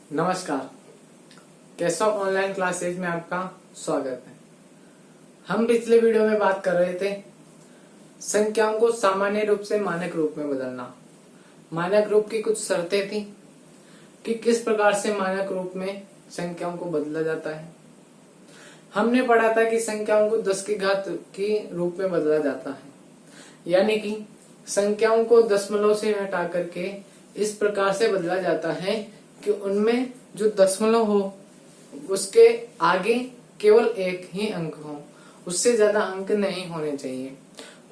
नमस्कार। Keshav online classes में आपका स्वागत है। हम पिछले वीडियो में बात कर रहे थे संख्याओं को सामान्य रूप से मानक रूप में बदलना। मानक रूप की कुछ शर्तें थी कि किस प्रकार से मानक रूप में संख्याओं को बदला जाता है। हमने पढ़ा था कि संख्याओं को 10 की घात की रूप में बदला जाता है, यानी कि संख्याओं को दशमलव से हटा करके इस प्रकार से बदला जाता है कि उनमें जो दशमलव हो उसके आगे केवल एक ही अंक हो, उससे ज्यादा अंक नहीं होने चाहिए।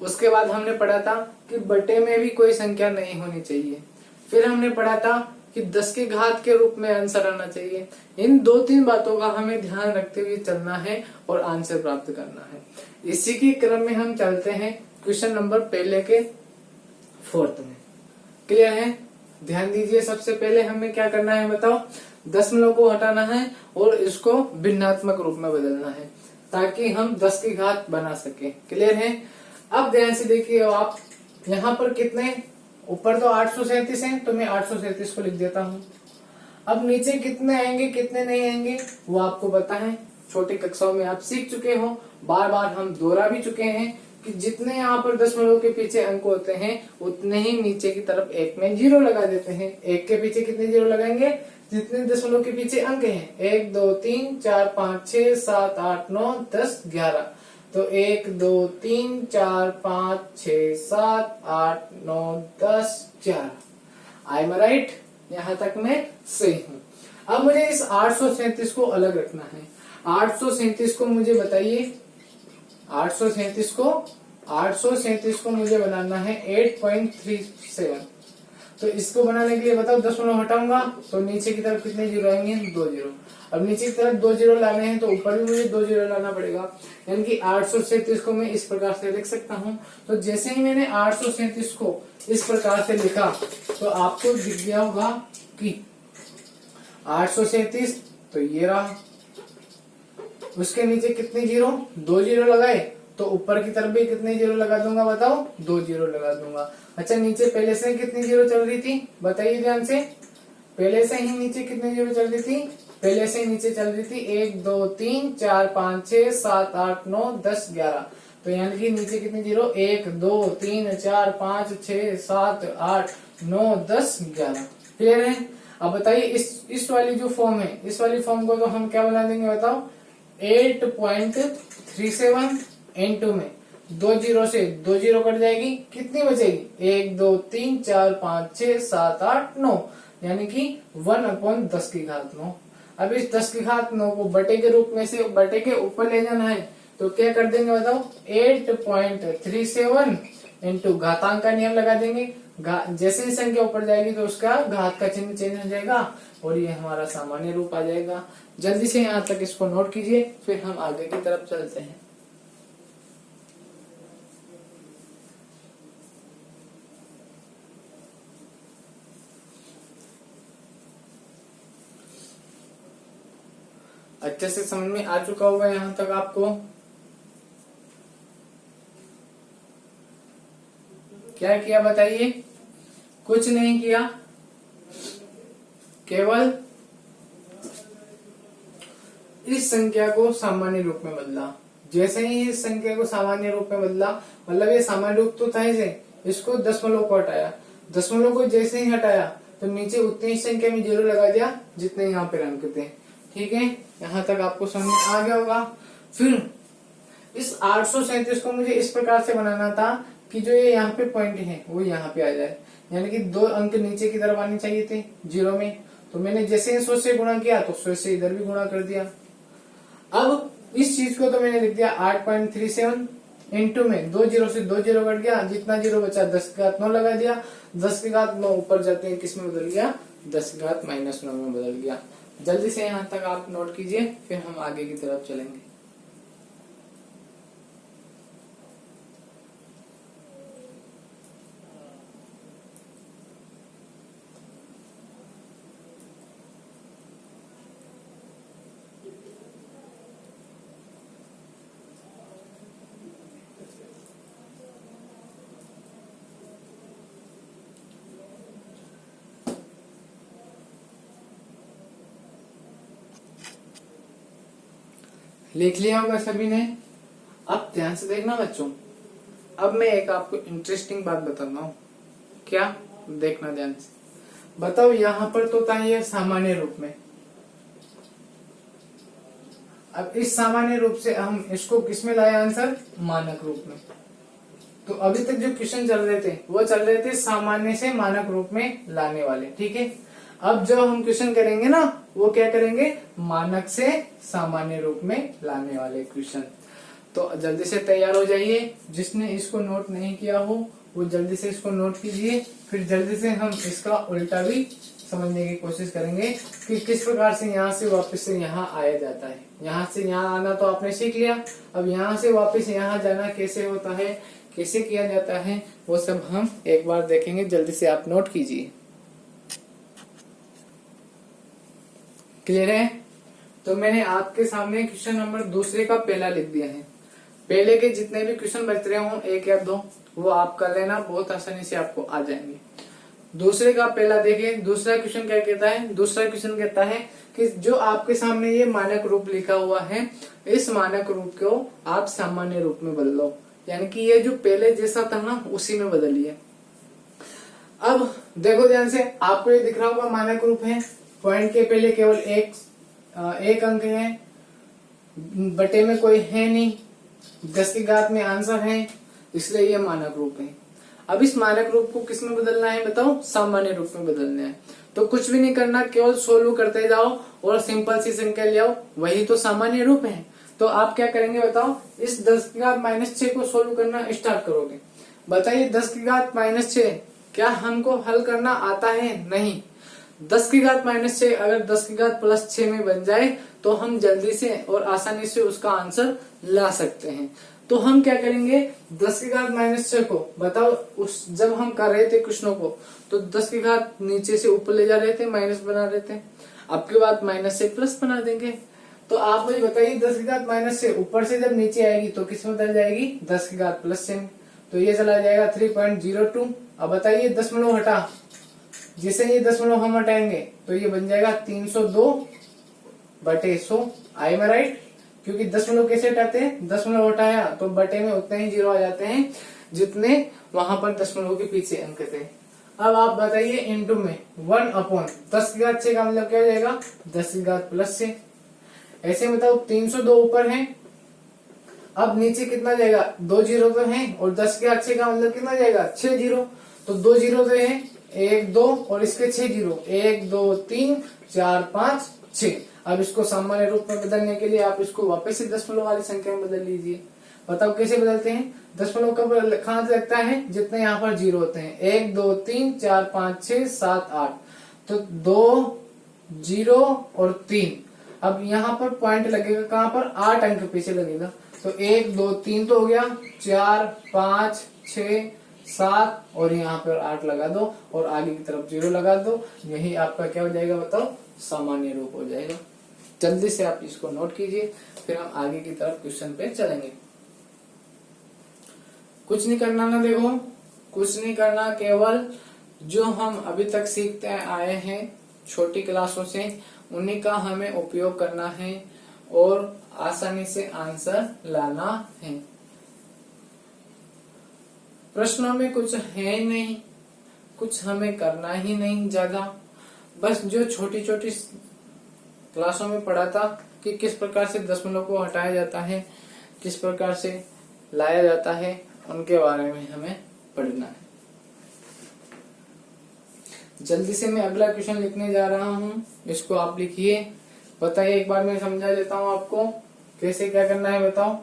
उसके बाद हमने पढ़ा था कि बटे में भी कोई संख्या नहीं होनी चाहिए। फिर हमने पढ़ा था कि 10 की घात के रूप में आंसर आना चाहिए। इन 2-3 बातों का हमें ध्यान रखते हुए चलना है और आंसर प्राप्त करना है। इसी के क्रम में हम चलते हैं क्वेश्चन नंबर पहले के 4th में। क्लियर है? ध्यान दीजिए। सबसे पहले हमें क्या करना है बताओ? दशमलव को हटाना है और इसको भिन्नात्मक रूप में बदलना है ताकि हम 10 की घात बना सके। क्लियर है? अब ध्यान से देखिए, आप यहाँ पर कितने, ऊपर तो 837 है तो मैं 837 को लिख देता हूँ। अब नीचे कितने आएंगे कितने नहीं आएंगे वो आपको पता है, छोटी कक्षाओं में आप सीख चुके हो, बार बार हम दोहरा भी चुके हैं कि जितने यहाँ पर दशमलव के पीछे अंक होते हैं उतने ही नीचे की तरफ एक में जीरो लगा देते हैं। एक के पीछे कितने जीरो लगाएंगे? जितने दशमलव के पीछे अंक हैं, 1 2 3 4 5 6 7 8 9 10 11। तो 1 2 3 4 5 6 7 8 9 10 11। I am right? यहाँ तक मैं सही हूँ। अब मुझे इस 837 को अलग रखना है। 837 को मुझे बताइए, 837 को मुझे बनाना है 8.37। तो इसको बनाने के लिए बताओ, दशमलव हटाऊंगा तो नीचे की तरफ कितने जीरो आएंगे? 2 जीरो। अब नीचे की तरफ 2 जीरो लाने हैं तो ऊपर भी मुझे 2 जीरो लाना पड़ेगा, यानी कि 837 को मैं इस प्रकार से लिख सकता हूँ। तो जैसे ही मैंने 837 को इस प्रकार से लिखा तो आपको दिख गया होगा कि 837 तो ये रहा, उसके नीचे कितने जीरो? 2 जीरो लगाए तो ऊपर की तरफ भी कितने जीरो लगा दूंगा बताओ? 2 जीरो लगा दूंगा। अच्छा, नीचे पहले से कितनी जीरो चल रही थी बताइए ध्यान से। पहले से ही नीचे कितनी जीरो चल रही थी? पहले से ही नीचे चल रही थी 1 2 3 4 5 6 7 8 9 10 11। तो यानी कि नीचे कितने जीरो? 1 2 3 4 5 6 7 8 9 10 11। क्लियर है? अब बताइए इस वाली जो फॉर्म है, इस वाली फॉर्म को तो हम क्या बना देंगे बताओ? 8.37 इंटू में 2 जीरो से 2 जीरो कट जाएगी, कितनी बचेगी? 1 2 3 4 5 6 7 8 9, यानी कि 1/10 की घात 9। अब इस 10 की घात 9 को बटे के रूप में से बटे के ऊपर ले जाना है तो क्या कर देंगे बताओ? 8.37 इंटू घातांक का नियम लगा देंगे। जैसे ही संख्या ऊपर जाएगी तो उसका घात का चिन्ह चेंज हो जाएगा और ये हमारा सामान्य रूप आ जाएगा। जल्दी से यहाँ तक इसको नोट कीजिए, फिर हम आगे की तरफ चलते हैं। अच्छे से समझ में आ चुका होगा यहाँ तक आपको? क्या किया बताइए? कुछ नहीं किया, केवल इस संख्या को सामान्य रूप में बदला। जैसे ही इस संख्या को सामान्य रूप में बदला, मतलब ये सामान्य रूप तो था ही, इसको दशमलव को हटाया। दशमलव को जैसे ही हटाया तो नीचे उतनी ही संख्या में जीरो लगा दिया जितने यहाँ पे अंक थे। ठीक है? यहाँ तक आपको समझ में आ गया होगा। फिर इस 837 को मुझे इस प्रकार से बनाना था कि जो ये यहाँ पे पॉइंट है वो यहाँ पे आ जाए, यानी कि 2 अंक नीचे की तरफ आने चाहिए थे जीरो में। तो मैंने जैसे 100 से गुणा किया तो 100 से इधर भी गुणा कर दिया। अब इस चीज को तो मैंने लिख दिया 8.37 इंटू में 2 जीरो से 2 जीरो कट गया, जितना जीरो बचा 10 की घात 9 लगा दिया। 10 की घात 9 ऊपर जाते हैं किस में बदल गया? 10 की घात -9 में बदल गया। जल्दी से यहाँ तक आप नोट कीजिए, फिर हम आगे की तरफ चलेंगे। लिख लिया होगा सभी ने। अब ध्यान से देखना बच्चों, अब मैं एक आपको इंटरेस्टिंग बात बताता हूँ। क्या? देखना ध्यान से। बताओ यहाँ पर तो था ये सामान्य रूप में, अब इस सामान्य रूप से हम इसको किस में लाए आंसर? मानक रूप में। तो अभी तक जो क्वेश्चन चल रहे थे वो चल रहे थे सामान्य से मानक रूप में लाने वाले, ठीक है। अब जो हम क्वेश्चन करेंगे ना वो क्या करेंगे? मानक से सामान्य रूप में लाने वाले क्वेश्चन। तो जल्दी से तैयार हो जाइए। जिसने इसको नोट नहीं किया हो वो जल्दी से इसको नोट कीजिए। फिर जल्दी से हम इसका उल्टा भी समझने की कोशिश करेंगे कि किस प्रकार से यहाँ से वापस से यहाँ आया जाता है। यहाँ से यहाँ आना तो आपने सीख लिया, अब यहाँ से वापस यहाँ जाना कैसे होता है, कैसे किया जाता है, वो सब हम एक बार देखेंगे। जल्दी से आप नोट कीजिए। क्लियर है? तो मैंने आपके सामने क्वेश्चन नंबर दूसरे का पहला लिख दिया है। पहले के जितने भी क्वेश्चन बच रहे हों, एक या दो, वो आप कर लेना, बहुत आसानी से आपको आ जाएंगे। दूसरे का पहला देखिए, दूसरा क्वेश्चन क्या कहता है? दूसरा क्वेश्चन कहता है कि जो आपके सामने ये मानक रूप लिखा हुआ है, इस मानक रूप को आप सामान्य रूप में बदल लो, यानी कि ये जो पहले जैसा था ना उसी में बदलिए। अब देखो ध्यान से, आपको ये दिख रहा होगा मानक रूप है, पॉइंट के पहले केवल एक अंक है, बटे में कोई है नहीं, 10 की घात में आंसर है, इसलिए ये मानक रूप है। अब इस मानक रूप को किस में बदलना है बताओ? सामान्य रूप में बदलना है। तो कुछ भी नहीं करना, केवल सोल्व करते जाओ और सिंपल सी संख्या ले आओ, वही तो सामान्य रूप है। तो आप क्या करेंगे बताओ? इस 10 की घात -6 को सोल्व करना स्टार्ट करोगे। बताइए 10 की घात -6 क्या हमको हल करना आता है? नहीं। 10 की घात -6 अगर 10 की घात +6 में बन जाए तो हम जल्दी से और आसानी से उसका आंसर ला सकते हैं। तो हम क्या करेंगे? 10 की घात -6 को बताओ, उस जब हम कर रहे थे क्वेश्चनों को तो 10 की घात नीचे से ऊपर ले जा रहे थे, माइनस बना रहे थे। अब की बात माइनस से प्लस बना देंगे। तो आप मुझे बताइए 10 की घात -6 ऊपर से जब नीचे आएगी तो किस में बदल जाएगी? 10 की घात +6 में। तो ये चला जाएगा 3.02। अब बताइए दशमलव हटा, जिसे ये दशमलव हम हटाएंगे तो ये बन जाएगा 302/100। I am right? क्योंकि दशमलव कैसे हटाते हैं? दशमलव हटाया तो बटे में उतने ही जीरो आ जाते हैं जितने वहां पर दशमलव के पीछे अंक थे। अब आप बताइए इनटू में 1/10 की घात 6 का मतलब क्या हो जाएगा? 10 की घात +6। ऐसे बताओ 302 ऊपर है, अब नीचे कितना जाएगा? 2 जीरो तो है, और 10 की घात 6 का मतलब कितना जाएगा? 6 जीरो। तो 2 जीरो तो है, 1 2 और इसके 6 जीरो, 1 2 3 4 5 6। अब इसको सामान्य रूप में बदलने के लिए आप इसको वापस से दशमलव वाली संख्या में बदल लीजिए। बताओ कैसे बदलते हैं? दशमलव कब कहाँ से लगता है? जितने यहाँ पर जीरो होते हैं, 1 2 3 4 5 6 7 8। तो 2 0 और 3। अब यहाँ पर पॉइंट लगेगा कहाँ पर? 8 अंक पीछे लगेगा। तो 1 2 3 तो हो गया, 4 5 6 7 और यहाँ पर 8 लगा दो और आगे की तरफ 0 लगा दो। यही आपका क्या हो जाएगा बताओ? सामान्य रूप हो जाएगा। जल्दी से आप इसको नोट कीजिए, फिर हम आगे की तरफ क्वेश्चन पे चलेंगे। कुछ नहीं करना ना, देखो कुछ नहीं करना, केवल जो हम अभी तक सीखते आए हैं छोटी क्लासों से उन्हीं का हमें उपयोग करना है और आसानी से आंसर लाना है। प्रश्नों में कुछ है नहीं, कुछ हमें करना ही नहीं ज्यादा, बस जो छोटी छोटी क्लासों में पढ़ा था कि किस प्रकार से दशमलव को हटाया जाता है, किस प्रकार से लाया जाता है, उनके बारे में हमें पढ़ना है। जल्दी से मैं अगला क्वेश्चन लिखने जा रहा हूँ, इसको आप लिखिए। बताइए, एक बार मैं समझा देता हूँ आपको कैसे क्या करना है। बताओ,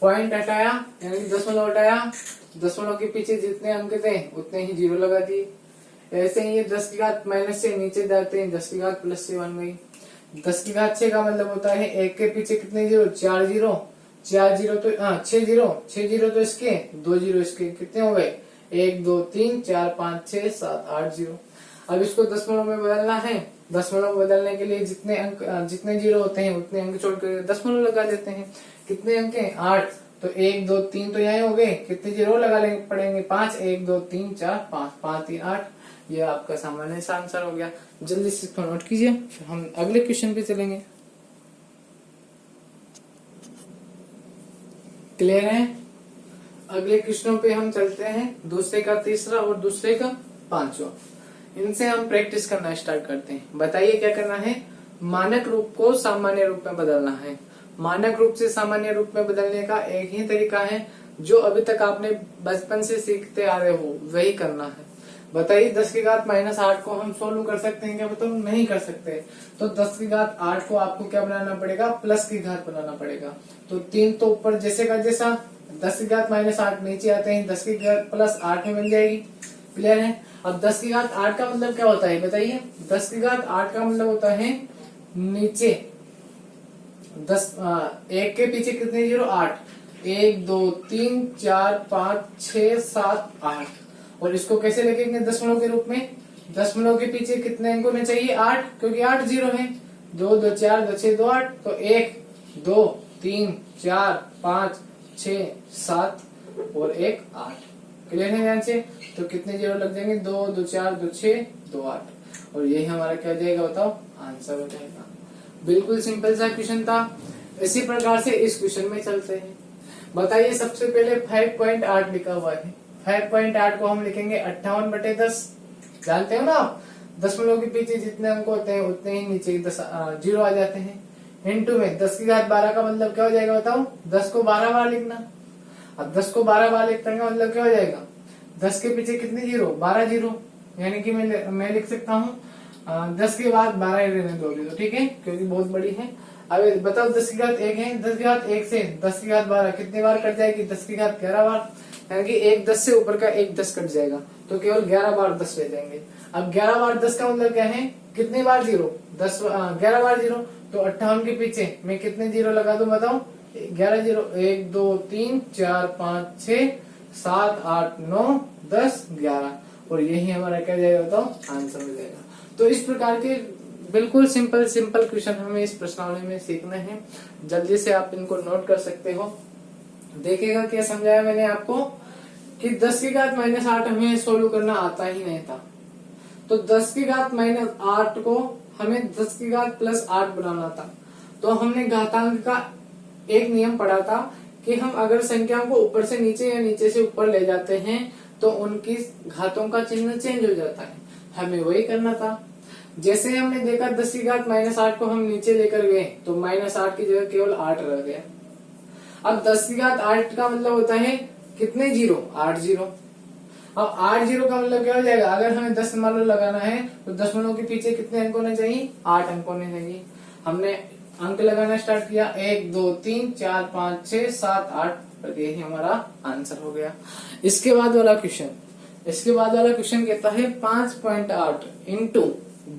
पॉइंट हटाया यानी दशमलव हटाया, दशमलव के पीछे जितने अंक थे उतने ही जीरो लगा दिए। ऐसे ही ये 10 की घात -6 नीचे जाते हैं, 10 की घात +6 बन गई। 10 की घात 6 का मतलब होता है एक के पीछे कितने जीरो? 4 जीरो। 4 जीरो तो 6 जीरो, 6 जीरो तो इसके, 2 जीरो इसके, कितने हो गए? 1 2 3 4 5 6 7 8 जीरो। अब इसको दशमलव में बदलना है। दशमलव बदलने के लिए जितने अंक जितने जीरो होते हैं उतने अंक छोड़कर दशमलव लगा देते हैं। कितने अंक है? 8। तो 1 2 3 तो यहाँ हो गए, कितने जीरो लगा लेंगे पड़ेंगे? 5। 1 2 3 4 5 5 3 8। ये आपका सामान्य सा आंसर हो गया। जल्दी से इसको नोट कीजिए, फिर हम अगले क्वेश्चन पे चलेंगे। क्लियर है? अगले क्वेश्चनों पे हम चलते हैं, दूसरे का तीसरा और दूसरे का पांचवा। इनसे हम प्रैक्टिस करना स्टार्ट करते हैं। बताइए क्या करना है? मानक रूप को सामान्य रूप में बदलना है। मानक रूप से सामान्य रूप में बदलने का एक ही तरीका है जो अभी तक आपने बचपन से सीखते आ रहे हो, वही करना है। बताइए 10 की घात -8 को हम सोल्व कर सकते हैं क्या? बताओ नहीं कर सकते। तो 10 की घात 8 को आपको क्या बनाना पड़ेगा? प्लस की घात बनाना पड़ेगा। तो 3 तो ऊपर जैसे का जैसा, 10 की घात -8 नीचे आते हैं, 10 की घात +8 में बन जाएगी। क्लियर है? अब 10 की घात 8 का मतलब क्या होता है बताइए? 10 की घात 8 का मतलब होता है नीचे 10, एक के पीछे कितने जीरो? 8। 1 2 3 4 5 6 7 8। और इसको कैसे लिखेंगे? दशमलव के रूप में। दशमलव के पीछे कितने अंक होने चाहिए? 8, क्योंकि 8 जीरो है। 2 2 4 2 6 2 8। तो 1 2 3 4 5 6 7 और 1 8। क्लियर है ध्यान से? तो कितने जीरो लग जाएंगे? 2 2 4 2 6 2 8। और यही हमारा क्या हो जाएगा? बताओ, आंसर हो जाएगा। बिल्कुल सिंपल सा क्वेश्चन था। इसी प्रकार से इस क्वेश्चन में चलते हैं। बताइए सबसे पहले 5.8 लिखा हुआ है। 5.8 को हम लिखेंगे 58/10। जानते हो ना आप, दशमलव के पीछे जितने अंक होते हैं उतने ही नीचे जीरो आ जाते हैं। इनटू में 10 की घात 12 का मतलब क्या हो जाएगा? बताओ, 10 को 12 बार लिखना। अब 10 को 12 बार लिखने का मतलब क्या हो जाएगा? 10 के पीछे कितने जीरो? 12 जीरो। यानी कि मैं लिख सकता हूँ 10 के बाद 12 ही रहने दोगे तो ठीक है, क्योंकि बहुत बड़ी है। अब बताओ 10 की घात 1 है, 10 की घात 1 से 10 की घात 12 कितने बार कट जाएगी? 10 की घात 11 बार। यानी कि एक 10 से ऊपर का एक 10 कट जाएगा, तो केवल 11 बार 10 रह जाएंगे। अब 11 बार 10 का मतलब क्या है? कितने बार जीरो? 11 बार जीरो। तो 58 के पीछे मैं कितने जीरो लगा दूं? बताओ, 11 जीरो। 1 2 3 4 5 6 7 8 9 10 11। और यही हमारा क्या जाएगा? बताओ, आंसर हो जाएगा। तो इस प्रकार के बिल्कुल सिंपल क्वेश्चन हमें इस प्रश्नावली में सीखने हैं। जल्दी से आप इनको नोट कर सकते हो। देखिएगा क्या समझाया मैंने आपको कि 10 की घात -8 हमें सोल्व करना आता ही नहीं था। तो 10 की घात -8 को हमें 10 की घात +8 बनाना था। तो हमने घातांक का एक नियम पढ़ा था कि हम अगर संख्याओं को ऊपर से नीचे या नीचे से ऊपर ले जाते हैं तो उनकी घातों का चिन्ह चेंज हो जाता है। हमें वही करना था। जैसे हमने देखा 10 की घात -8 को हम नीचे लेकर गए तो -8 की जगह केवल 8 रह गया। अब 10 की घात 8 का मतलब होता है कितने जीरो? 8 जीरो। अब 8 जीरो का मतलब क्या हो जाएगा? अगर हमें 10 मान लो लगाना है तो दशमलव के पीछे कितने अंक होने चाहिए? 8 अंक होने चाहिए। हमने अंक लगाना स्टार्ट किया, 1 2 3 4 5 6 7 8। यही हमारा आंसर हो गया। इसके बाद वाला क्वेश्चन कहता है 5.8 इंटू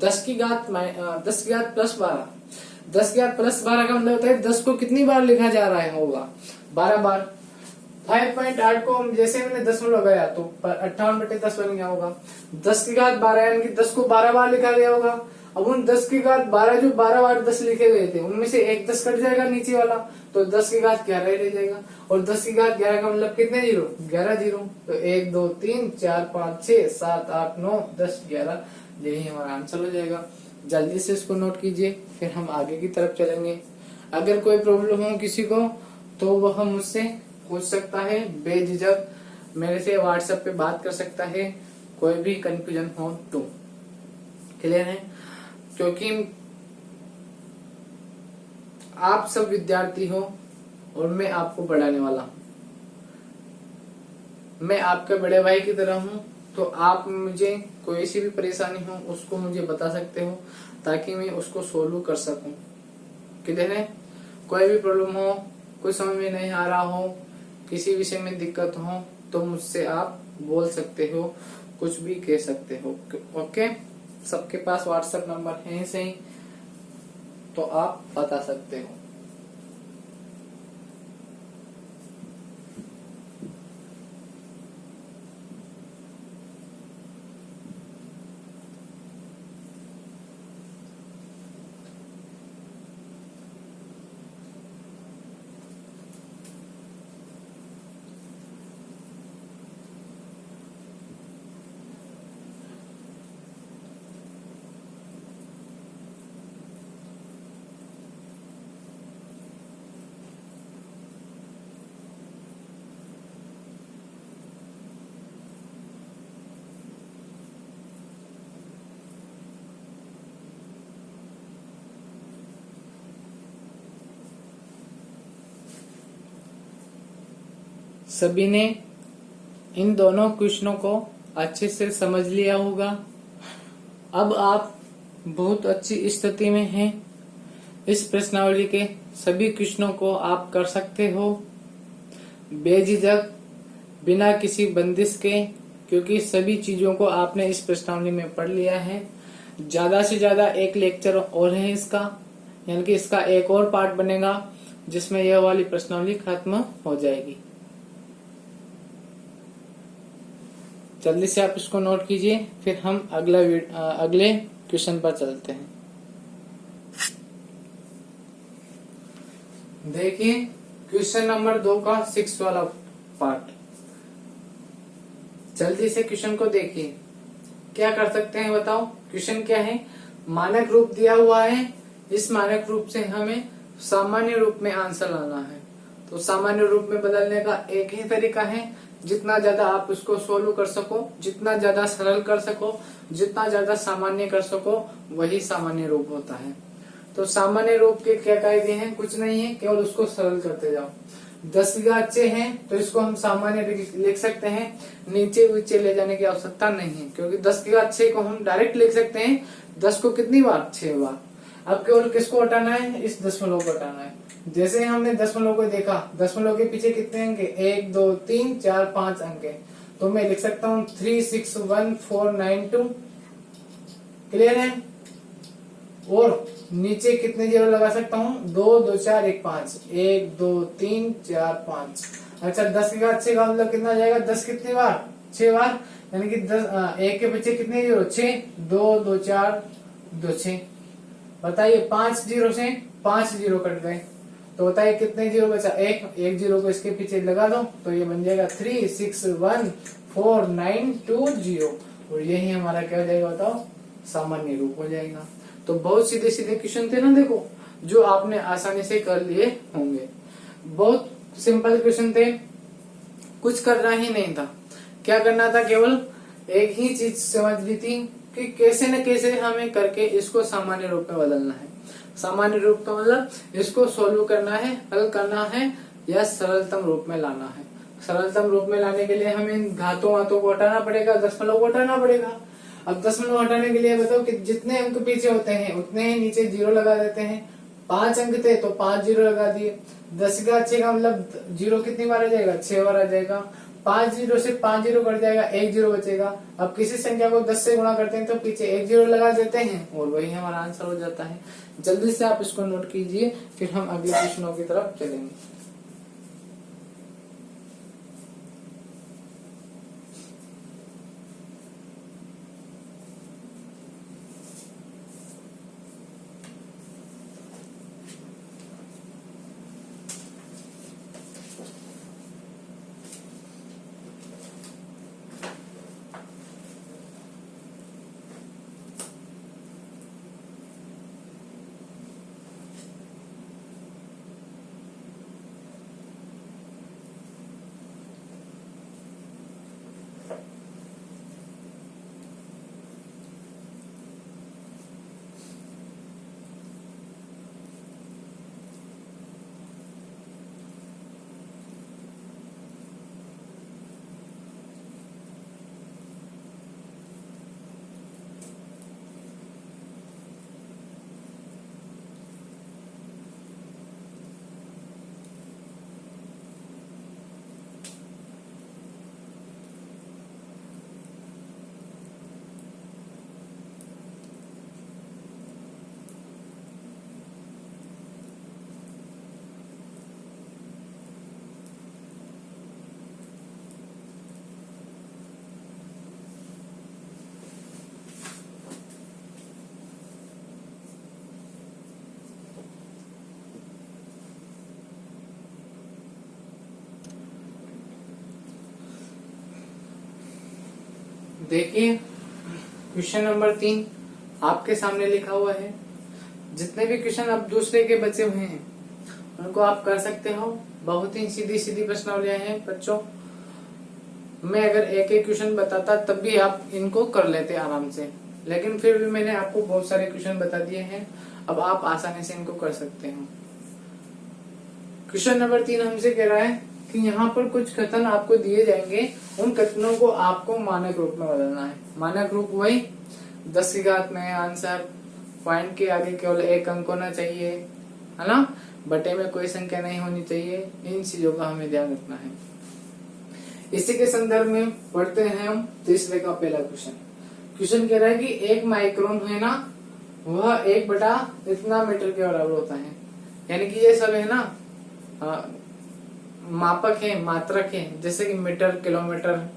10 की घात +12। 10 की घात +12 का मतलब होता है 10 को कितनी बार लिखा जा रहा है? होगा 12 बार। 5.8 को हम जैसे मैंने दशमलव लगाया तो 58/10 बन गया होगा। 10 की घात 12 यानी कि 10 को 12 बार लिखा गया होगा। अब उन 10 की घात 12 जो 12 बार 10 लिखे गए थे उनमें से एक 10 कट जाएगा नीचे वाला, तो 10 की घात 11 ही रह जाएगा। और 10 की घात 11 का मतलब कितने जीरो? 11 जीरो। तो 1 2 3 4 5 6 7 8 9 10 11। यही हमारा आंसर हो जाएगा। जल्दी से इसको नोट कीजिए, फिर हम आगे की तरफ चलेंगे। अगर कोई प्रॉब्लम हो किसी को तो वह मुझसे पूछ सकता है, बेझिझक मेरे से व्हाट्सएप पे बात कर सकता है, कोई भी कंफ्यूजन हो तो। क्लियर है? क्योंकि आप सब विद्यार्थी हो और मैं आपको पढ़ाने वाला हूं। मैं आपके बड़े भाई की तरह हूं, तो आप मुझे कोई सी भी परेशानी हो उसको मुझे बता सकते हो ताकि मैं उसको सोल्व कर सकूं। क्लियर है? कोई भी प्रॉब्लम हो, कुछ समझ में नहीं आ रहा हो, किसी विषय में दिक्कत हो तो मुझसे आप बोल सकते हो, कुछ भी कह सकते हो। ओके? सबके पास व्हाट्सएप नंबर है सही, तो आप बता सकते हो। सभी ने इन दोनों क्वेश्चनों को अच्छे से समझ लिया होगा। अब आप बहुत अच्छी स्थिति में हैं। इस प्रश्नावली के सभी क्वेश्चनों को आप कर सकते हो बेझिझक, बिना किसी बंदिश के, क्योंकि सभी चीजों को आपने इस प्रश्नावली में पढ़ लिया है। ज्यादा से ज्यादा एक लेक्चर और है इसका, यानी कि इसका एक और पार्ट बनेगा जिसमें यह वाली प्रश्नावली खत्म हो जाएगी। जल्दी से आप इसको नोट कीजिए, फिर हम अगले क्वेश्चन पर चलते हैं। देखिए क्वेश्चन नंबर 2 का 6 वाला पार्ट। जल्दी से क्वेश्चन को देखिए। क्या कर सकते हैं बताओ? क्वेश्चन क्या है? मानक रूप दिया हुआ है, इस मानक रूप से हमें सामान्य रूप में आंसर लाना है। तो सामान्य रूप में बदलने का एक ही तरीका है, जितना ज्यादा आप उसको सोल्व कर सको, जितना ज्यादा सरल कर सको, जितना ज्यादा सामान्य कर सको, वही सामान्य रूप होता है। तो सामान्य रूप के क्या कायदे हैं? कुछ नहीं है, केवल उसको सरल करते जाओ। 10 के अच्छे हैं तो इसको हम सामान्य लिख सकते हैं, नीचे नीचे ले जाने की आवश्यकता नहीं है, क्योंकि 10 के अच्छे को हम डायरेक्ट लिख सकते हैं। 10 को कितनी बार? 6 बार। अब केवल किसको हटाना है? इस दशमलव को हटाना है। जैसे हमने दशमलव को देखा, दशमलव के पीछे कितने अंक है? 1 2 3 4 5 अंक है, तो मैं लिख सकता हूँ 361492। क्लियर है? और नीचे कितने जीरो लगा सकता हूँ? 2 2 4 1 5, 1 2 3 4 5। अच्छा 10 के बाद 6 का मतलब कितना जाएगा? 10 कितनी बार? 6 बार, यानी कि 10 1 के पीछे कितने जीरो? 6। 2 2 4 2 6। बताइए 5 जीरो से 5 जीरो कट गए, तो बताइए कितने जीरो बचा? एक जीरो को इसके पीछे लगा दो तो ये बन जाएगा 361492 और यही हमारा क्या हो जाएगा बताओ? सामान्य रूप हो जाएगा। तो बहुत सीधे सीधे क्वेश्चन थे ना, देखो, जो आपने आसानी से कर लिए होंगे। बहुत सिंपल क्वेश्चन थे, कुछ करना ही नहीं था। क्या करना था? केवल एक ही चीज समझ ली थी कि कैसे न कैसे हमें करके इसको सामान्य रूप में बदलना है। सामान्य रूप का मतलब इसको सोल्व करना है, हल करना है, या सरलतम रूप में लाना है। सरलतम रूप में लाने के लिए हमें घातों वातों को हटाना पड़ेगा, दशमलव को हटाना पड़ेगा। अब दशमलव हटाने के लिए बताओ कि जितने अंक पीछे होते हैं उतने ही नीचे जीरो लगा देते हैं। 5 अंक थे तो 5 जीरो लगा दिए। 10 का अच्छे का मतलब जीरो कितनी बार आ जाएगा? 6 बार आ जाएगा। 5 जीरो से 5 जीरो कट जाएगा, 1 जीरो बचेगा। अब किसी संख्या को 10 से गुणा करते हैं तो पीछे 1 जीरो लगा देते हैं और वही हमारा आंसर हो जाता है। जल्दी से आप इसको नोट कीजिए, फिर हम अगले प्रश्नों की तरफ चलेंगे। देखिए क्वेश्चन नंबर 3 आपके सामने लिखा हुआ है। जितने भी क्वेश्चन अब दूसरे के बचे हुए हैं उनको आप कर सकते हो। बहुत ही सीधी सीधी प्रश्नावलियां हैं बच्चों। मैं अगर एक एक क्वेश्चन बताता तब भी आप इनको कर लेते आराम से, लेकिन फिर भी मैंने आपको बहुत सारे क्वेश्चन बता दिए हैं। अब आप आसानी से इनको कर सकते हो। क्वेश्चन नंबर 3 हमसे कह रहा है कि यहाँ पर कुछ कथन आपको दिए जाएंगे, उन कथनों को आपको मानक रूप में बदलना है। मानक रूप वही 10 की घात में आंसर, पॉइंट के आगे केवल एक अंक होना चाहिए, है ना, बटे में कोई संख्या नहीं होनी चाहिए। इन चीजों का हमें ध्यान रखना है। इसी के संदर्भ में पढ़ते हैं हम तीसरे का पहला क्वेश्चन। क्वेश्चन कह रहा है कि 1 माइक्रोन है ना, वह 1 बटा इतना मीटर के बराबर होता है। यानी कि ये सब है ना मापक है, मात्रक है, जैसे कि मीटर, किलोमीटर,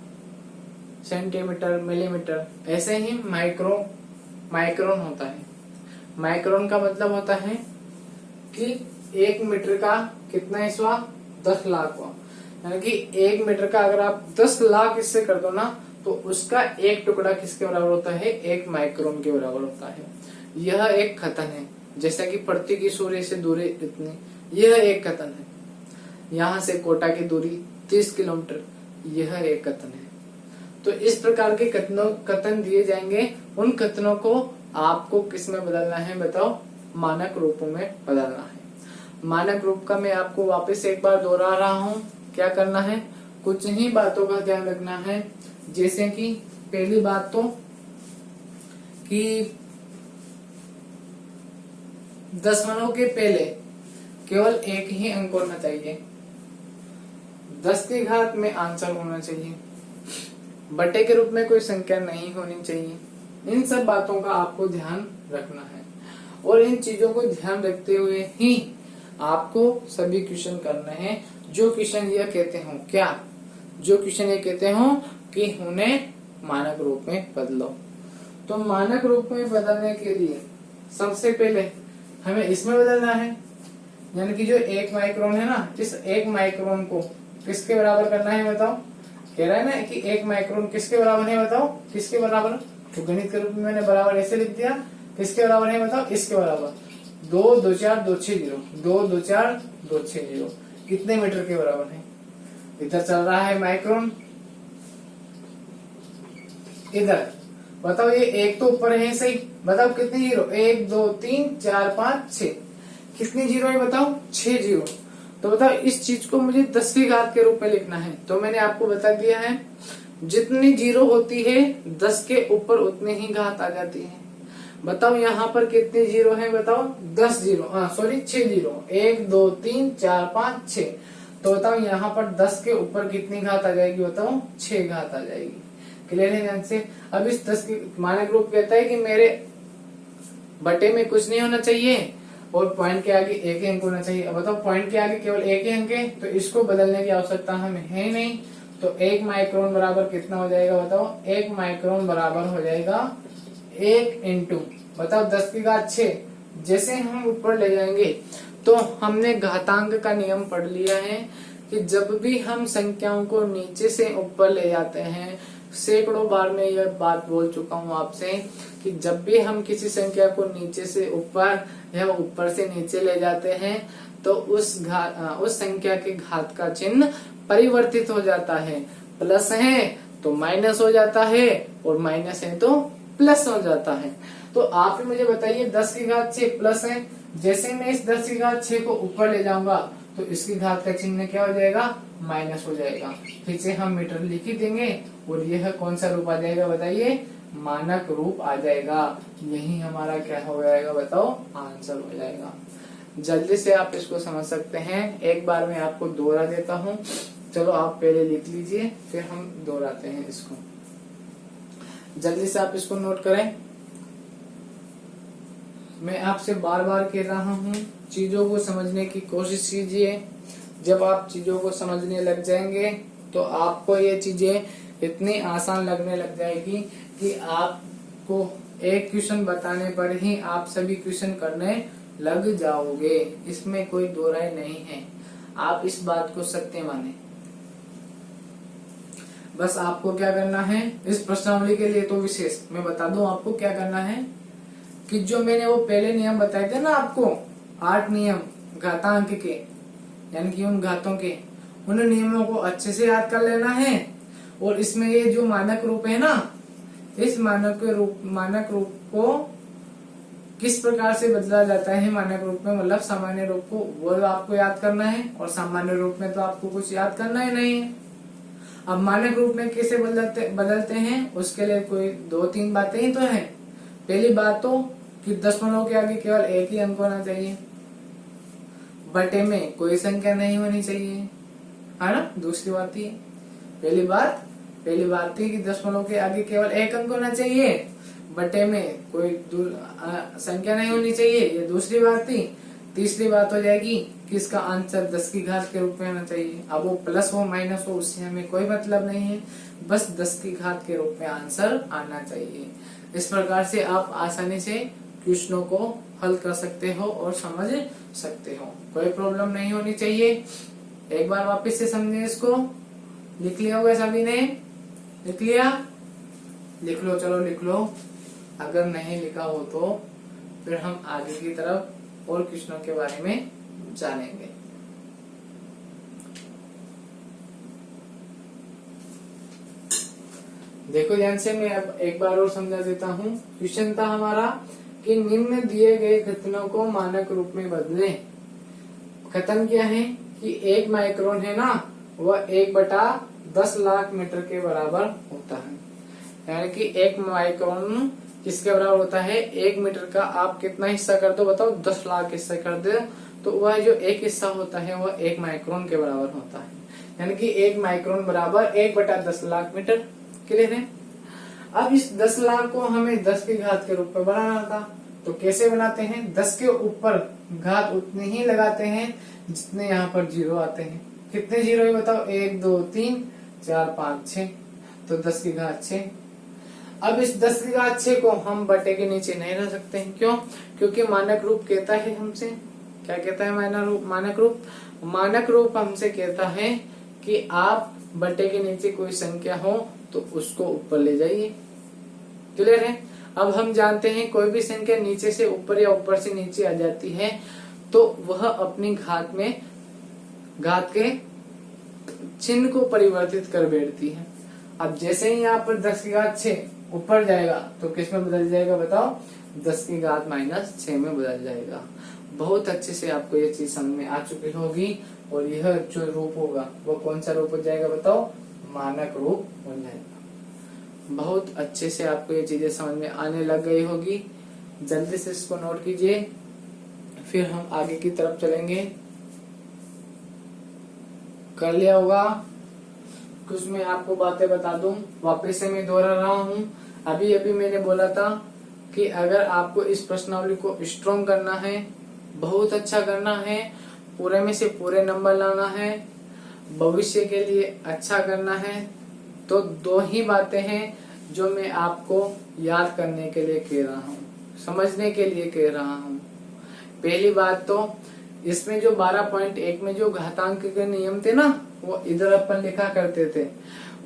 सेंटीमीटर, मिलीमीटर, ऐसे ही माइक्रोन होता है। माइक्रोन का मतलब होता है कि 1 मीटर का कितना हिस्सा, 10 लाख हुआ। यानी कि 1 मीटर का अगर आप 10 लाख इससे कर दो ना, तो उसका एक टुकड़ा किसके बराबर होता है, 1 माइक्रोन के बराबर होता है। यह एक कथन है। जैसा कि पृथ्वी की सूर्य से दूरी इतनी, यह एक कथन है। यहाँ से कोटा की दूरी 30 किलोमीटर, यह एक कथन है। तो इस प्रकार के कथन दिए जाएंगे। उन कथनों को आपको किस में बदलना है बताओ, मानक रूपों में बदलना है। मानक रूप का मैं आपको वापस एक बार दोहरा रहा हूँ। क्या करना है, कुछ ही बातों का ध्यान रखना है। जैसे कि पहली बात तो कि दशमलव के पहले केवल एक ही अंक होना चाहिए, 10 की घात में आंसर होना चाहिए, बटे के रूप में कोई संख्या नहीं होनी चाहिए। इन सब बातों का आपको ध्यान रखना है और इन चीजों को ध्यान रखते हुए ही आपको सभी क्वेश्चन करने हैं। जो क्वेश्चन यह कहते हो, क्या जो क्वेश्चन ये कहते हो कि उन्हें मानक रूप में बदलो। तो मानक रूप में बदलने के लिए सबसे पहले हमें इसमें बदलना है। यानी कि जो 1 माइक्रोन है ना, इस 1 माइक्रोन को किसके बराबर करना है बताओ। कह रहा है ना कि 1 माइक्रोन किसके बराबर है बताओ, किसके बराबर। तो गणित के रूप में मैंने बराबर ऐसे लिख दिया, किसके बराबर है बताओ, इसके बराबर 2 2 4 2 6 0, 2 2 4 2 6 0 कितने मीटर के बराबर है। इधर चल रहा है माइक्रोन, इधर बताओ ये एक तो ऊपर है सही, बताओ कितने जीरो, 1 2 3 4 5 6, कितनी जीरो है बताओ, 6 जीरो। तो बताओ इस चीज को मुझे 10 की घात के रूप में लिखना है। तो मैंने आपको बता दिया है जितनी जीरो होती है 10 के ऊपर उतनी ही घात आ जाती है। बताओ यहाँ पर कितनी जीरो है बताओ, 10 जीरो, सॉरी 6 जीरो, 1 2 3 4 5 6। तो बताओ यहाँ पर 10 के ऊपर कितनी घात आ जाएगी बताओ, 6 घात आ जाएगी। क्लियर है ध्यान से। अब इस 10 की मानक रूप कहता है कि मेरे बटे में कुछ नहीं होना चाहिए और पॉइंट के आगे एक ही अंक होना चाहिए। अब बताओ पॉइंट के आगे केवल एक ही अंक है, तो इसको बदलने की आवश्यकता हमें है नहीं। तो 1 माइक्रोन बराबर कितना हो जाएगा बताओ, 1 माइक्रोन बराबर हो जाएगा 1 इंटू बताओ 10 की घात 6। जैसे हम ऊपर ले जाएंगे तो हमने घातांक का नियम पढ़ लिया है कि जब भी हम संख्याओं को नीचे से ऊपर ले जाते हैं, सैकड़ों बार मैं यह बात बोल चुका हूँ आपसे कि जब भी हम किसी संख्या को नीचे से ऊपर या ऊपर से नीचे ले जाते हैं तो उस संख्या के घात का चिन्ह परिवर्तित हो जाता है। प्लस है तो माइनस हो जाता है और माइनस है तो प्लस हो जाता है। तो आप ही मुझे बताइए 10 की घात 6 प्लस है, जैसे मैं इस 10 की घात 6 को ऊपर ले जाऊंगा तो इसकी घात का चिन्ह क्या हो जाएगा, माइनस हो जाएगा। फिर से हम मीटर लिख ही देंगे और यह कौन सा रूप आ जाएगा बताइए, मानक रूप आ जाएगा। यही हमारा क्या हो जाएगा बताओ, आंसर हो जाएगा। जल्दी से आप इसको समझ सकते हैं। एक बार मैं आपको दोहरा देता हूँ, चलो आप पहले लिख लीजिए फिर हम दोहराते हैं इसको। जल्दी से आप इसको नोट करें। मैं आपसे बार बार कह रहा हूँ चीजों को समझने की कोशिश कीजिए। जब आप चीजों को समझने लग जाएंगे तो आपको ये चीजें इतनी आसान लगने लग जाएगी कि आपको एक क्वेश्चन बताने पर ही आप सभी क्वेश्चन करने लग जाओगे। इसमें कोई दो राय नहीं है, आप इस बात को सत्य माने। बस आपको क्या करना है, इस प्रश्नावली के लिए तो विशेष मैं बता दूं आपको क्या करना है कि जो मैंने वो पहले नियम बताए थे ना आपको, 8 नियम घातांक के, यानी कि उन घातों के, उन नियमों को अच्छे से याद कर लेना है। और इसमें ये जो मानक रूप है ना, इस मानक रूप को किस प्रकार से बदला जाता है मानक रूप में, मतलब सामान्य रूप को वो आपको याद करना है, और सामान्य रूप में तो आपको कुछ याद करना ही नहीं है। अब मानक रूप में कैसे बदलते हैं उसके लिए कोई 2-3 बातें ही तो है। पहली बात तो कि दशमलव के आगे केवल एक ही अंक होना चाहिए, बटे में कोई संख्या नहीं होनी चाहिए, है ना। दूसरी बात थी, पहली बात थी कि दशमलव के आगे केवल एक अंक होना चाहिए, बटे में कोई संख्या नहीं होनी चाहिए, ये दूसरी बात थी। तीसरी बात हो जाएगी कि इसका आंसर 10 की घात के रूप में होना चाहिए। अब वो प्लस हो माइनस हो उससे हमें कोई मतलब नहीं है, बस 10 की घात के रूप में आंसर आना चाहिए। इस प्रकार से आप आसानी से क्वेश्चनों को हल कर सकते हो और समझ सकते हो, कोई प्रॉब्लम नहीं होनी चाहिए। एक बार वापस से समझे इसको। लिख लिया होगा सभी ने? लिख लिया? लिख लो, चलो लिख लो। अगर नहीं लिखा हो तो फिर हम आगे की तरफ और क्वेश्चनों के बारे में जानेंगे। देखो ध्यान से, मैं अब एक बार और समझा देता हूँ। क्वेश्चन था हमारा कि निम्न दिए गए कथनों को मानक रूप में बदलें। कथन क्या है कि 1 माइक्रोन है ना, वह 1/10 लाख मीटर के बराबर होता है। यानी कि 1 माइक्रोन किसके बराबर होता है? 1 मीटर का आप कितना हिस्सा कर दो बताओ? 10 लाख हिस्सा कर दो तो वह जो एक हिस्सा होता है वह 1 माइक्रोन के बराबर होता है। यानी कि 1 माइक्रोन बराबर 1/10 लाख मीटर। क्लियर है? अब इस 10 लाख को हमें 10 की घात के रूप में बनाना था, तो कैसे बनाते हैं? 10 के ऊपर घात उतनी ही लगाते हैं जितने यहाँ पर जीरो आते हैं। कितने जीरो है बताओ? 1 2 3 4 5 6, तो 10 की घात 6। अब इस 10 की घात 6 को हम बटे के नीचे नहीं रख सकते हैं। क्यों? क्योंकि मानक रूप कहता है हमसे, क्या कहता है मानक रूप हमसे कहता है कि आप बटे के नीचे कोई संख्या हो तो उसको ऊपर ले जाइए। क्लियर है? अब हम जानते हैं कोई भी संख्या नीचे से ऊपर या ऊपर से नीचे आ जाती है तो वह अपनी घात के चिन्ह को परिवर्तित कर बैठती है। अब जैसे ही यहाँ पर 10 की घात 6 ऊपर जाएगा तो किस में बदल जाएगा बताओ? 10 की घात -6 में बदल जाएगा। बहुत अच्छे से आपको ये चीज समझ में आ चुकी होगी। और यह जो रूप होगा वो कौन सा रूप हो जाएगा बताओ? मानक रूप हो जाएगा। बहुत अच्छे से आपको ये चीजें समझ में आने लग गई होगी। जल्दी से इसको नोट कीजिए, फिर हम आगे की तरफ चलेंगे। कर लिया होगा? कुछ मैं आपको बातें बता दूं, वापस से मैं दोहरा रहा हूं। अभी मैंने बोला था कि अगर आपको इस प्रश्नावली को स्ट्रॉन्ग करना है, बहुत अच्छा करना है, पूरे में से पूरे नंबर लाना है, भविष्य के लिए अच्छा करना है, तो 2 ही बातें हैं जो मैं आपको याद करने के लिए कह रहा हूँ, समझने के लिए कह रहा हूँ। पहली बात तो इसमें जो 12.1 में जो घातांक के नियम थे ना, वो इधर अपन लिखा करते थे।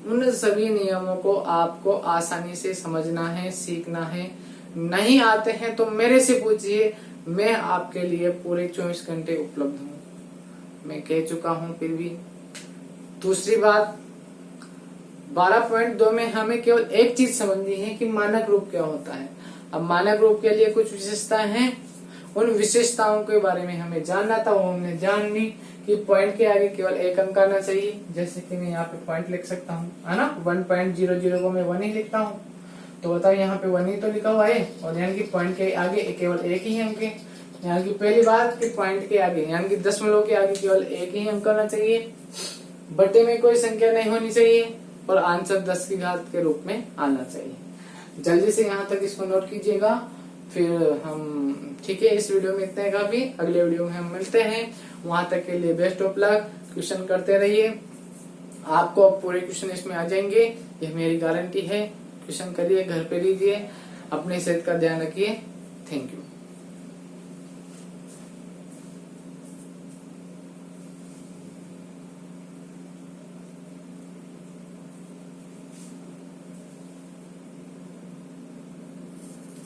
उन सभी नियमों को आपको आसानी से समझना है, सीखना है। नहीं आते हैं तो मेरे से पूछिए, मैं आपके लिए पूरे 24 घंटे उपलब्ध हूँ। मैं कह चुका हूँ फिर भी। दूसरी बात, 12.2 में हमें केवल एक चीज समझनी है कि मानक रूप क्या होता है। अब मानक रूप के लिए कुछ विशेषताएं हैं, उन विशेषताओं के बारे में हमें जानना था, वो हमने जान ली कि पॉइंट के आगे केवल एक अंक आना चाहिए। जैसे कि मैं यहाँ पे पॉइंट लिख सकता हूँ, है ना। 1.00 को मैं 1 ही लिखता हूँ, तो बताओ यहाँ पे 1 ही तो लिखा हुआ है। और यानी कि पॉइंट के आगे केवल एक ही अंक है। यानी कि पहली बात कि पॉइंट के आगे यानी कि दशमलव के आगे केवल एक ही अंक आना चाहिए, बटे में कोई संख्या नहीं होनी चाहिए, और आंसर 10 की घात के रूप में आना चाहिए। जल्दी से यहाँ तक इसको नोट कीजिएगा। फिर हम ठीक है, इस वीडियो में इतना ही काफी। अगले वीडियो में हम मिलते हैं, वहां तक के लिए बेस्ट ऑफ लक। क्वेश्चन करते रहिए, आपको अब पूरे क्वेश्चन इसमें आ जाएंगे, यह मेरी गारंटी है। क्वेश्चन करिए, घर पे लीजिए, अपने सेहत का ध्यान रखिए। Thank you.